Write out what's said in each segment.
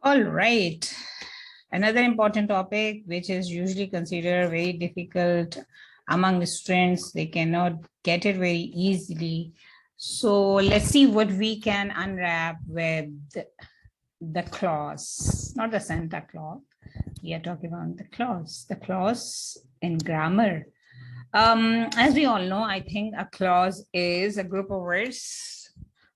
All right. Another important topic, which is usually considered very difficult among the students. They cannot get it very easily. So let's see what we can unwrap with the clause, not the Santa Claus. We are talking about the clause in grammar. As we all know, I think a clause is a group of words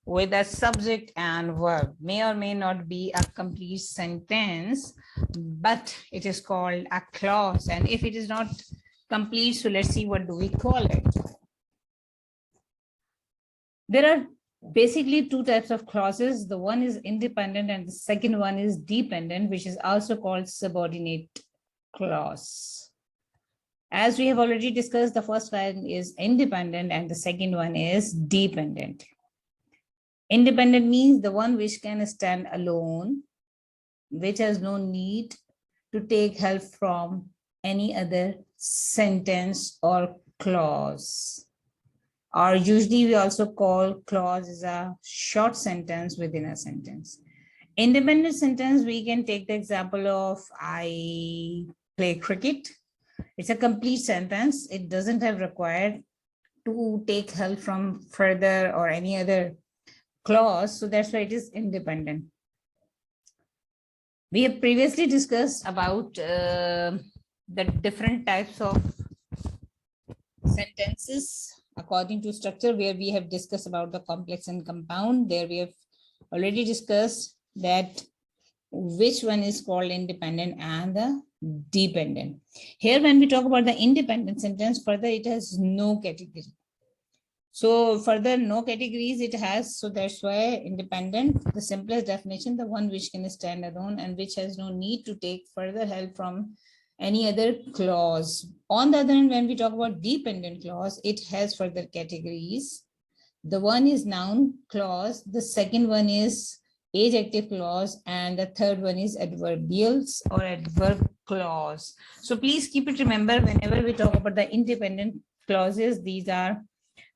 with a subject and verb. May or may not be a complete sentence, but it is called a clause. And if it is not complete, so let's see what do we call it. There are basically two types of clauses. The one is independent and the second one is dependent, which is also called subordinate clause. As we have already discussed, the first one is independent and the second one is dependent. Independent means the one which can stand alone, which has no need to take help from any other sentence or clause. Or usually we also call clause as a short sentence within a sentence. Independent sentence, we can take the example of I play cricket. It's a complete sentence. It doesn't have required to take help from further or any other clause. So that's why it is independent. We have previously discussed about the different types of sentences according to structure, where we have discussed about the complex and compound. There we have already discussed that which one is called independent and the dependent. Here, when we talk about the independent sentence, further it has no category. So further no categories it has. So that's why independent, the simplest definition, the one which can stand alone and which has no need to take further help from any other clause. On the other hand, when we talk about dependent clause, it has further categories. The one is noun clause, the second one is adjective clause, and the third one is adverbials or adverb clause. So please keep it remember whenever we talk about the independent clauses, these are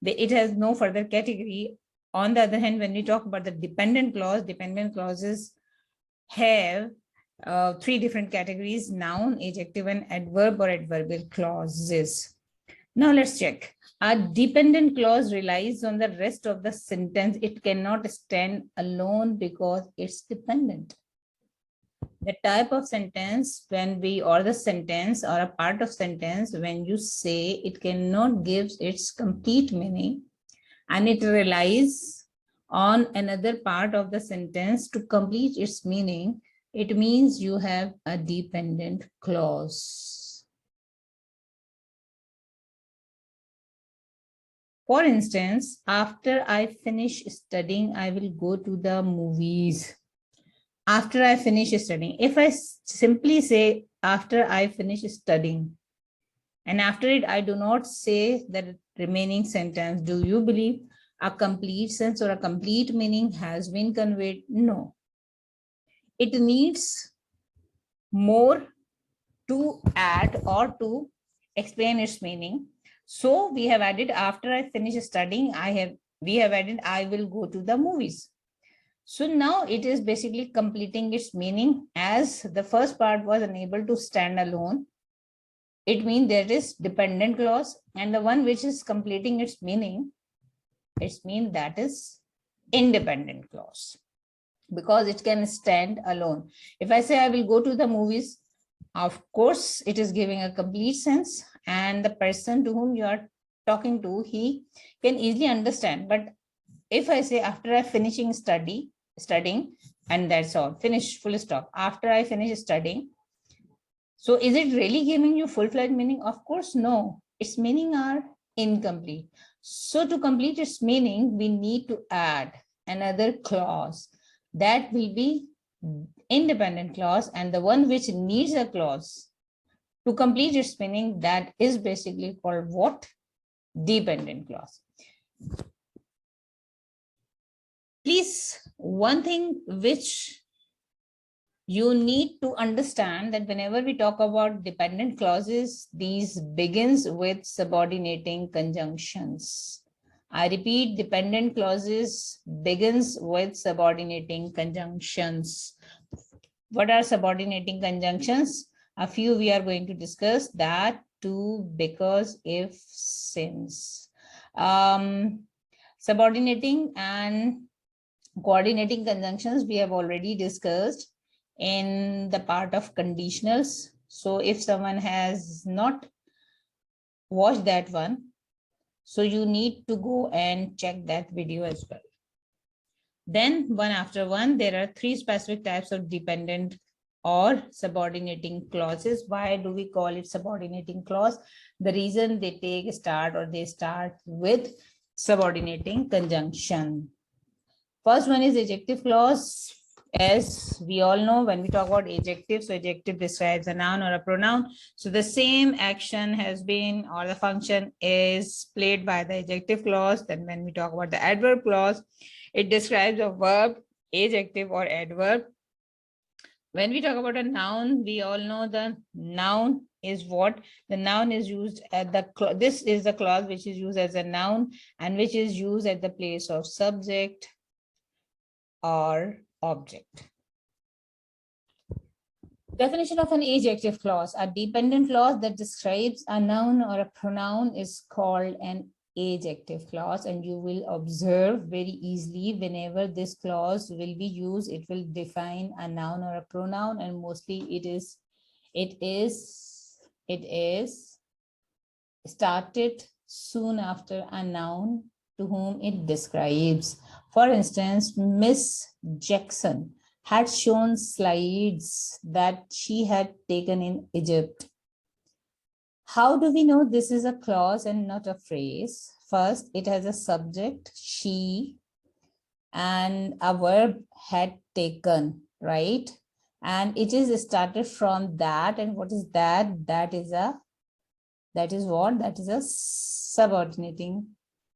it has no further category. On the other hand, when we talk about the dependent clauses have three different categories: noun, adjective, and adverb or adverbial clauses. Now let's check. A dependent clause relies on the rest of the sentence. It cannot stand alone because it's dependent. The type of sentence or the sentence or a part of sentence, when you say it cannot give its complete meaning and it relies on another part of the sentence to complete its meaning, it means you have a dependent clause. For instance, after I finish studying, I will go to the movies. After I finish studying, if I simply say after I finish studying, and after it, I do not say the remaining sentence, do you believe a complete sense or a complete meaning has been conveyed? No. It needs more to add or to explain its meaning. So we have added after I finish studying, we have added I will go to the movies. So now it is basically completing its meaning, as the first part was unable to stand alone. It means there is dependent clause, and the one which is completing its meaning, it means that is independent clause because it can stand alone. If I say I will go to the movies, of course, it is giving a complete sense, and the person to whom you are talking to, he can easily understand. But if I say after I finishing studying, and that's all, finish, full stop, after I finish studying, so is it really giving you full-fledged meaning? Of course, no. Its meaning are incomplete. So to complete its meaning, we need to add another clause that will be independent clause, and the one which needs a clause to complete its meaning, that is basically called what? Dependent clause. Please, one thing which you need to understand, that whenever we talk about dependent clauses, these begins with subordinating conjunctions. I repeat, dependent clauses begins with subordinating conjunctions. What are subordinating conjunctions? A few we are going to discuss, that, to, because, if, since. Subordinating and coordinating conjunctions we have already discussed in the part of conditionals. So if someone has not watched that one, so you need to go and check that video as well. Then one after one, there are three specific types of dependent or subordinating clauses. Why do we call it subordinating clause? The reason they take a start or they start with subordinating conjunction. First one is adjective clause. As we all know, when we talk about adjective, so adjective describes a noun or a pronoun. So the same action has been, or the function is played by the adjective clause. Then when we talk about the adverb clause, it describes a verb, adjective or adverb. When we talk about a noun, we all know the noun is what? The noun is used at the, this is the clause which is used as a noun and which is used at the place of subject or object. Definition of an adjective clause. A dependent clause that describes a noun or a pronoun is called an adjective clause, and you will observe very easily whenever this clause will be used, it will define a noun or a pronoun, and mostly it is started soon after a noun to whom it describes. For instance, Miss Jackson had shown slides that she had taken in Egypt. How do we know this is a clause and not a phrase? First, it has a subject, she, and a verb, had taken, right? And it is started from that. And what is that? That is what? That is a subordinating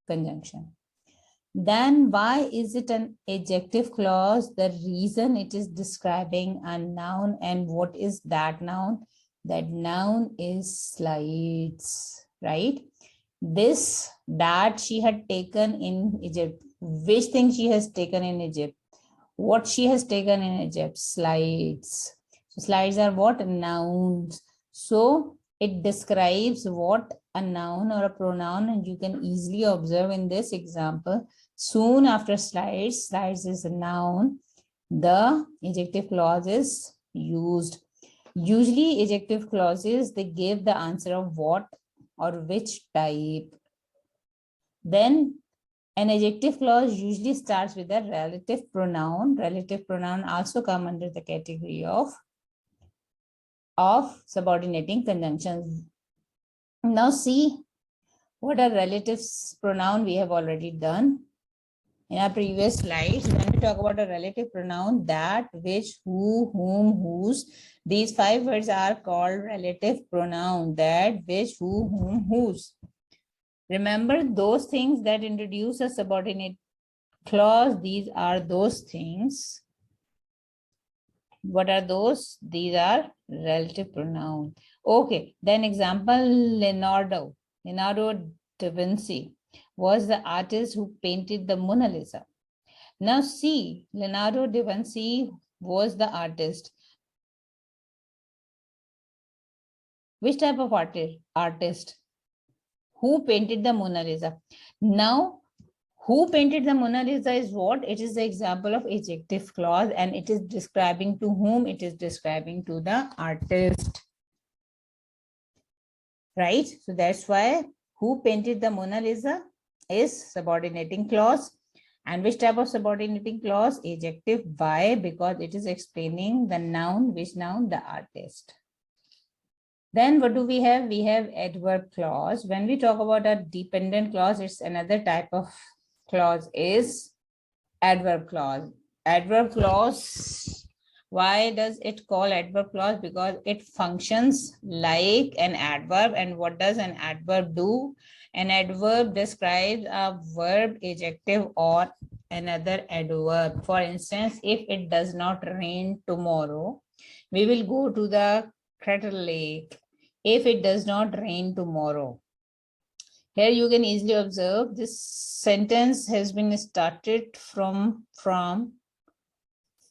conjunction. Then why is it an adjective clause? The reason it is describing a noun. And what is that noun? That noun is slides, right? This, that she had taken in Egypt. Which thing she has taken in Egypt? What she has taken in Egypt? Slides. So slides are what? Nouns. So it describes what? A noun or a pronoun, and you can easily observe in this example. Soon after slides, slides is a noun, the adjective clause is used. Usually adjective clauses, they give the answer of what or which type. Then an adjective clause usually starts with a relative pronoun. Relative pronoun also come under the category of subordinating conjunctions. Now see, what are relative pronoun we have already done. In our previous slides, when we talk about a relative pronoun, that, which, who, whom, whose, these 5 words are called relative pronoun. That, which, who, whom, whose. Remember those things that introduce a subordinate clause. These are those things. What are those? These are relative pronoun. Okay, then example, Leonardo da Vinci was the artist who painted the Mona Lisa. Now see, Leonardo da Vinci was the artist. Which type of artist? Who painted the Mona Lisa? Now, who painted the Mona Lisa is what? It is the example of adjective clause, and it is describing to whom? It is describing to the artist. Right? So that's why who painted the Mona Lisa is subordinating clause. And which type of subordinating clause? Adjective. Why? Because it is explaining the noun. Which noun? The artist. Then what do we have? We have adverb clause. When we talk about a dependent clause, it's another type of clause is adverb clause. Adverb clause, why does it call adverb clause? Because it functions like an adverb. And what does an adverb do? An adverb describes a verb, adjective, or another adverb. For instance, if it does not rain tomorrow, we will go to the Crater Lake. If it does not rain tomorrow. Here you can easily observe this sentence has been started from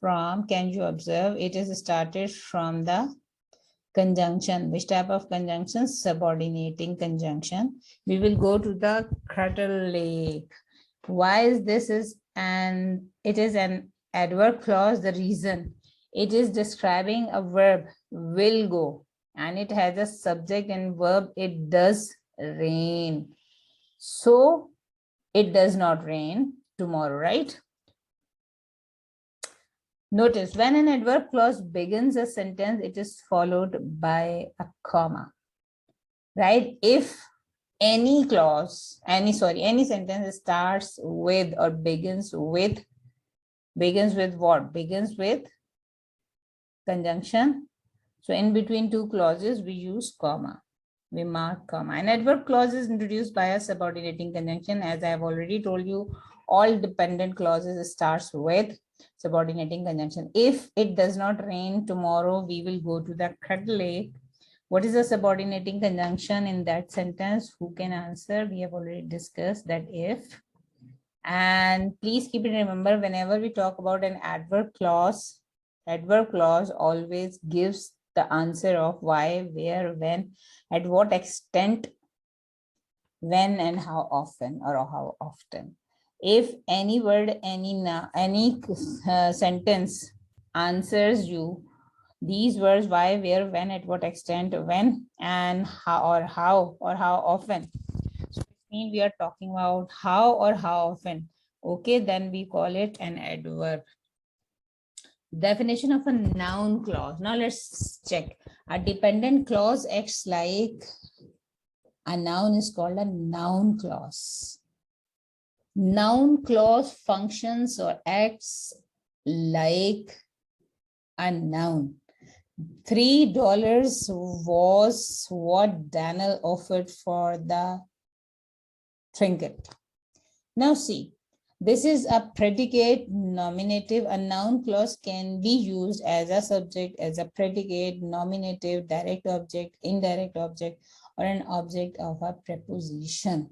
from, can you observe, it is started from the conjunction. Which type of conjunction? Subordinating conjunction. We will go to the Crater Lake. Why is this is and it is an adverb clause? The reason, it is describing a verb, will go, and it has a subject and verb. It does rain, so it does not rain tomorrow, right? Notice when an adverb clause begins a sentence, it is followed by a comma, right? If any clause, any sentence starts with or begins with what? Begins with conjunction. So in between two clauses, we use comma. We mark comma. An adverb clause is introduced by a subordinating conjunction. As I have already told you, all dependent clauses starts with subordinating conjunction. If it does not rain tomorrow, we will go to the Crater Lake. What is the subordinating conjunction in that sentence? Who can answer? We have already discussed that if. And please keep it in remember, whenever we talk about an adverb clause always gives the answer of why, where, when, at what extent, when, and how often or how often. If any word, any sentence answers you these words, why, where, when, at what extent, when, and how often. So it means we are talking about how or how often. Okay, then we call it an adverb. Definition of a noun clause. Now let's check. A dependent clause acts like a noun is called a noun clause. Noun clause functions or acts like a noun. $3 was what Daniel offered for the trinket. Now see, this is a predicate nominative. A noun clause can be used as a subject, as a predicate, nominative, direct object, indirect object, or an object of a preposition.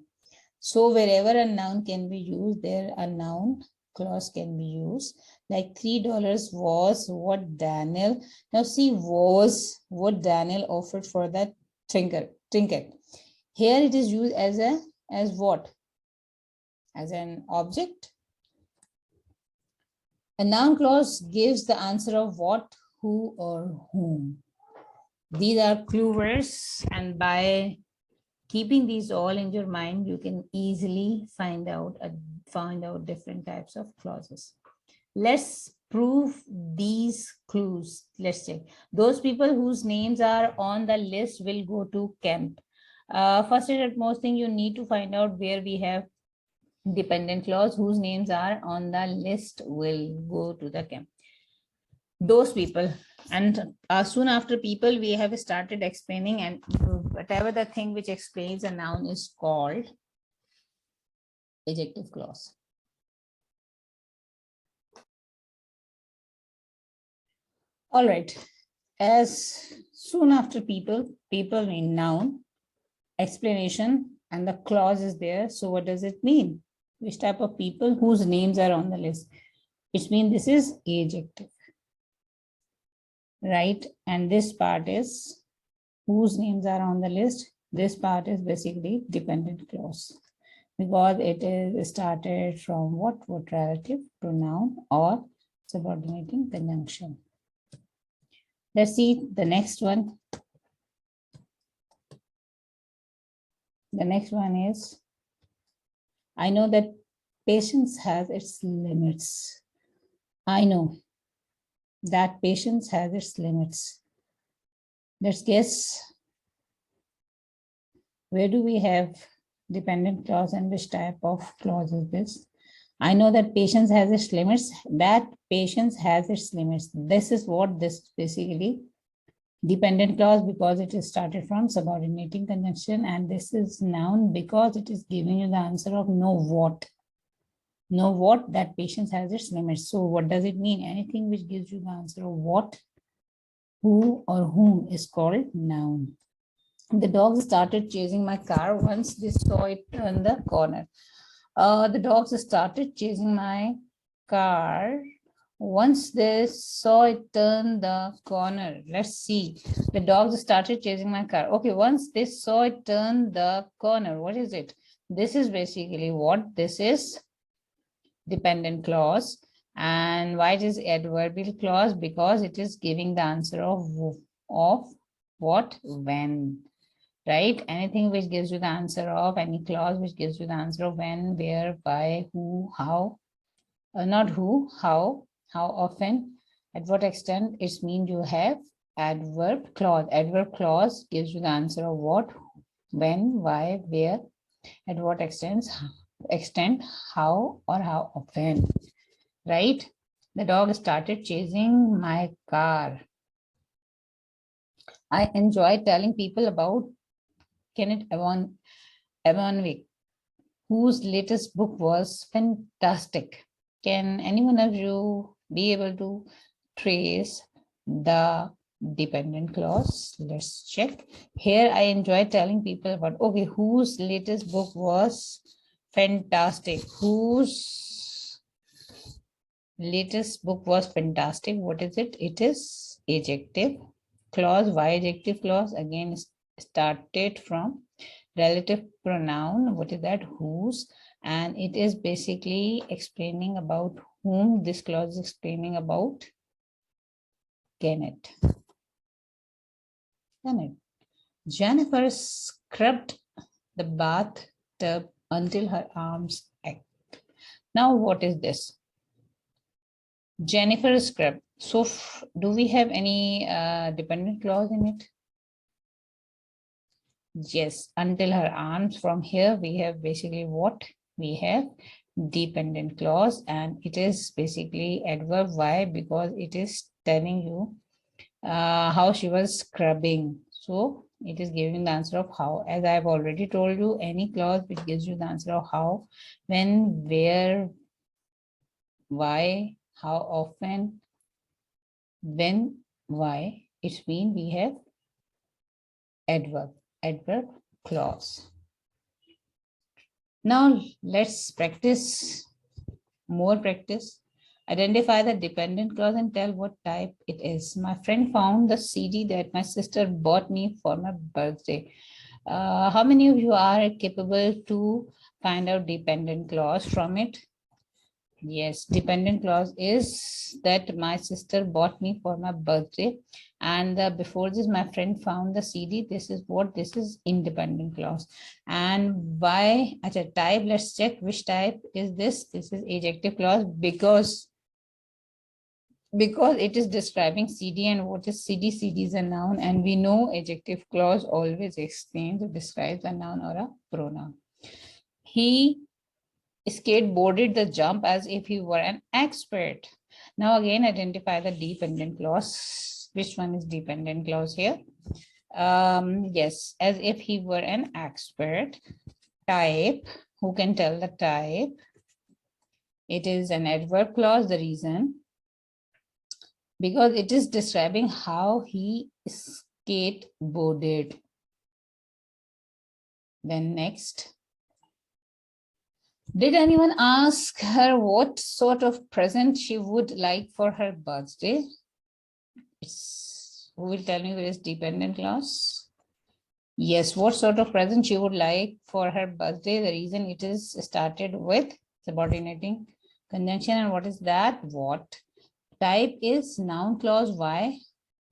So wherever a noun can be used, there a noun clause can be used. Like $3 was what Daniel. Now see, was what Daniel offered for that trinket. Here it is used as what? As an object. A noun clause gives the answer of what, who, or whom. These are clue words, and by keeping these all in your mind, you can easily find out different types of clauses. Let's prove these clues. Let's check. Those people whose names are on the list will go to camp. First and most thing, you need to find out where we have dependent clause whose names are on the list will go to the camp. Those people, and soon after people, we have started explaining, and whatever the thing which explains a noun is called adjective clause. All right, as soon after people mean noun, explanation, and the clause is there. So what does it mean? Which type of people whose names are on the list? Which means this is adjective, right? And this part is whose names are on the list. This part is basically dependent clause because it is started from what relative, pronoun, or subordinating conjunction. Let's see the next one. The next one is, I know that patience has its limits. I know that patience has its limits. Let's guess, where do we have dependent clause and which type of clause is this? I know that patience has its limits. That patience has its limits. This is what this basically dependent clause, because it is started from subordinating conjunction, and this is noun because it is giving you the answer of know what. Know what, that patience has its limits. So what does it mean? Anything which gives you the answer of what, who, or whom is called noun. The dogs started chasing my car once they saw it turn the corner. The dogs started chasing my car Once they saw it turn the corner. Let's see. The dogs started chasing my car. Okay, once they saw it turn the corner. What is it? This is basically what? This is dependent clause. And why it is adverbial clause? Because it is giving the answer of what? When. Right? Anything which gives you the answer of, any clause which gives you the answer of when, where, why, who, how. Not who, how often, at what extent. It means you have adverb clause. Adverb clause gives you the answer of what, when, why, where, at what extent, how, or how often. Right? The dog started chasing my car. I enjoy telling people about Kenneth Evanwick, whose latest book was fantastic. Can anyone of you be able to trace the dependent clause? Let's check. Here I enjoy telling people about, okay, whose latest book was fantastic. Whose latest book was fantastic. What is it? It is adjective clause. Why adjective clause? Again, started from relative pronoun. What is that? Whose. And it is basically explaining about whom. This clause is explaining about Kenneth. Jennifer scrubbed the bathtub until her arms ached. Now, what is this? Jennifer scrubbed. So, do we have any dependent clause in it? Yes, until her arms. From here, we have basically what? We have dependent clause, and it is basically adverb. Why? Because it is telling you how she was scrubbing. So it is giving the answer of how. As I have already told you, any clause which gives you the answer of how, when, where, why, how often, when, why, it means we have adverb clause. Now let's practice more practice. Identify the dependent clause and tell what type it is. My friend found the CD that my sister bought me for my birthday. How many of you are capable to find out dependent clause from it? Yes, dependent clause is that my sister bought me for my birthday. And before this, my friend found the CD. This is what? This is independent clause. And why? At a type, let's check which type is this. This is adjective clause because it is describing CD. And what is CD? CD is a noun, and we know adjective clause always explains or describes a noun or a pronoun. He skateboarded the jump as if he were an expert. Now again, identify the dependent clause. Which one is dependent clause here? Yes, as if he were an expert. Type, who can tell the type? It is an adverb clause. The reason, because it is describing how he skateboarded. Then next, did anyone ask her what sort of present she would like for her birthday? Who will tell me where is dependent clause? Yes, what sort of present she would like for her birthday? The reason, it is started with subordinating conjunction. And what is that? What? Type is noun clause. Why?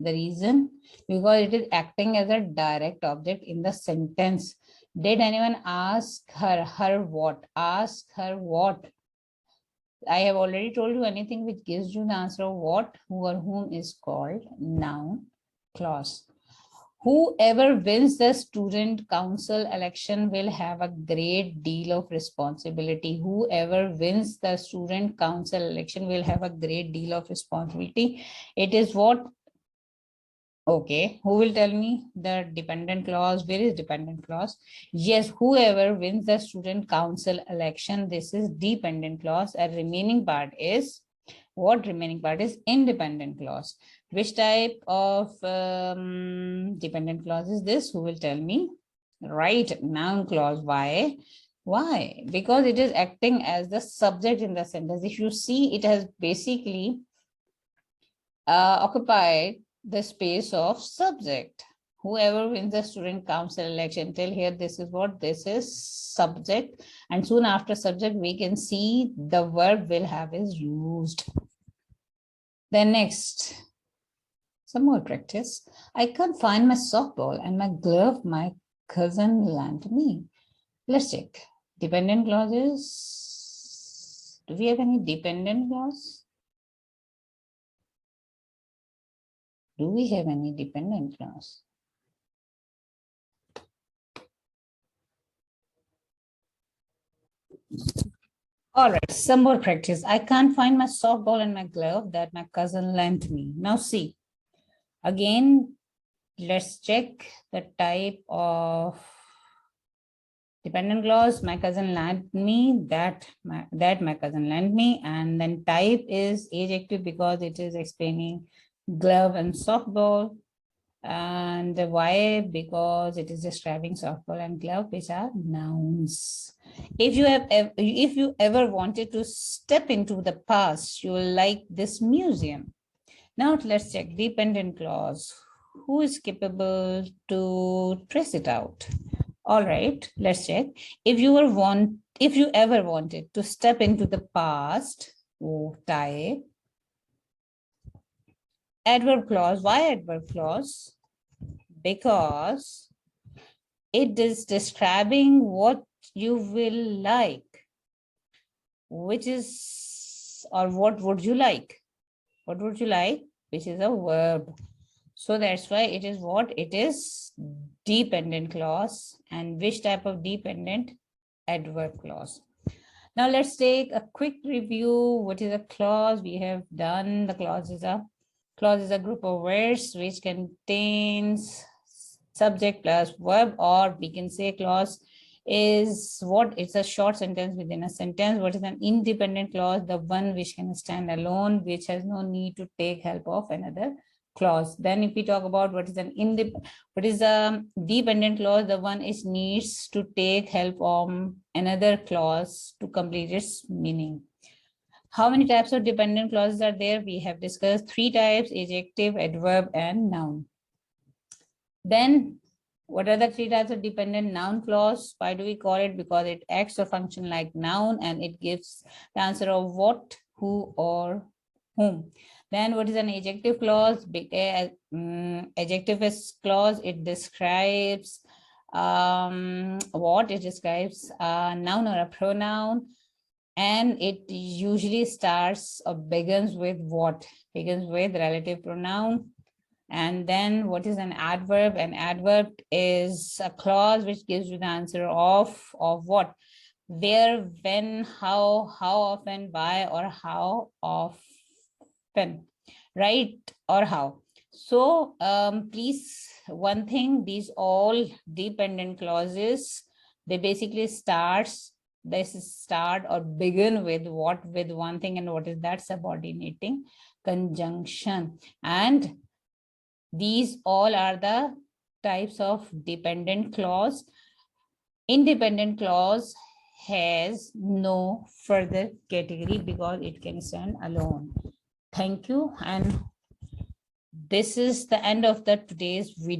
The reason, because it is acting as a direct object in the sentence. Did anyone ask her? Her what? Ask her what? I have already told you, anything which gives you the answer of what, who, or whom is called noun clause. Whoever wins the student council election will have a great deal of responsibility. Whoever wins the student council election will have a great deal of responsibility. It is what? Okay, who will tell me the dependent clause? Where is dependent clause? Yes, whoever wins the student council election, this is dependent clause. And remaining part is what? Remaining part is independent clause. Which type of dependent clause is this? Who will tell me? Right, noun clause. Why? Why? Because it is acting as the subject in the sentence. If you see, it has basically occupied the space of subject. Whoever wins the student council election, till here, this is what? This is subject. And soon after subject, we can see the verb will have is used. Then next, some more practice. I can't find my softball and my glove my cousin lent me. Let's check. Dependent clauses. Do we have any dependent clause? Do we have any dependent clause? All right, some more practice. I can't find my softball and my glove that my cousin lent me. Now see, again, let's check the type of dependent clause. My cousin lent me, that my cousin lent me, and then type is adjective because it is explaining glove and softball. And why? Because it is describing softball and glove, which are nouns. If you ever wanted to step into the past, you will like this museum. Now let's check dependent clause. Who is capable to trace it out? All right, let's check. If you ever wanted to step into the past, type adverb clause. Why adverb clause? Because it is describing what you will like, which is, or what would you like? What would you like? Which is a verb. So that's why it is what? It is dependent clause. And which type of dependent? Adverb clause. Now let's take a quick review. What is a clause? We have done the clause is a group of words which contains subject plus verb, or we can say clause is what? It's a short sentence within a sentence. What is an independent clause? The one which can stand alone, which has no need to take help of another clause. Then if we talk about what is a dependent clause, the one is needs to take help from another clause to complete its meaning. How many types of dependent clauses are there? We have discussed 3 types: adjective, adverb, and noun. Then what are the 3 types of dependent noun clause? Why do we call it? Because it acts or function like noun and it gives the answer of what, who, or whom. Then what is an adjective clause? Adjective is clause. It describes what? It describes a noun or a pronoun. And it usually starts or begins with what? Begins with relative pronoun. And then what is an adverb? An adverb is a clause which gives you the answer of what? Where, when, how often, why, or how often, right? Or how. So please, one thing, these all dependent clauses, they basically start or begin with what? With one thing, and what is that? Subordinating conjunction. And these all are the types of dependent clause. Independent clause has no further category because it can stand alone. Thank you. And this is the end of today's video.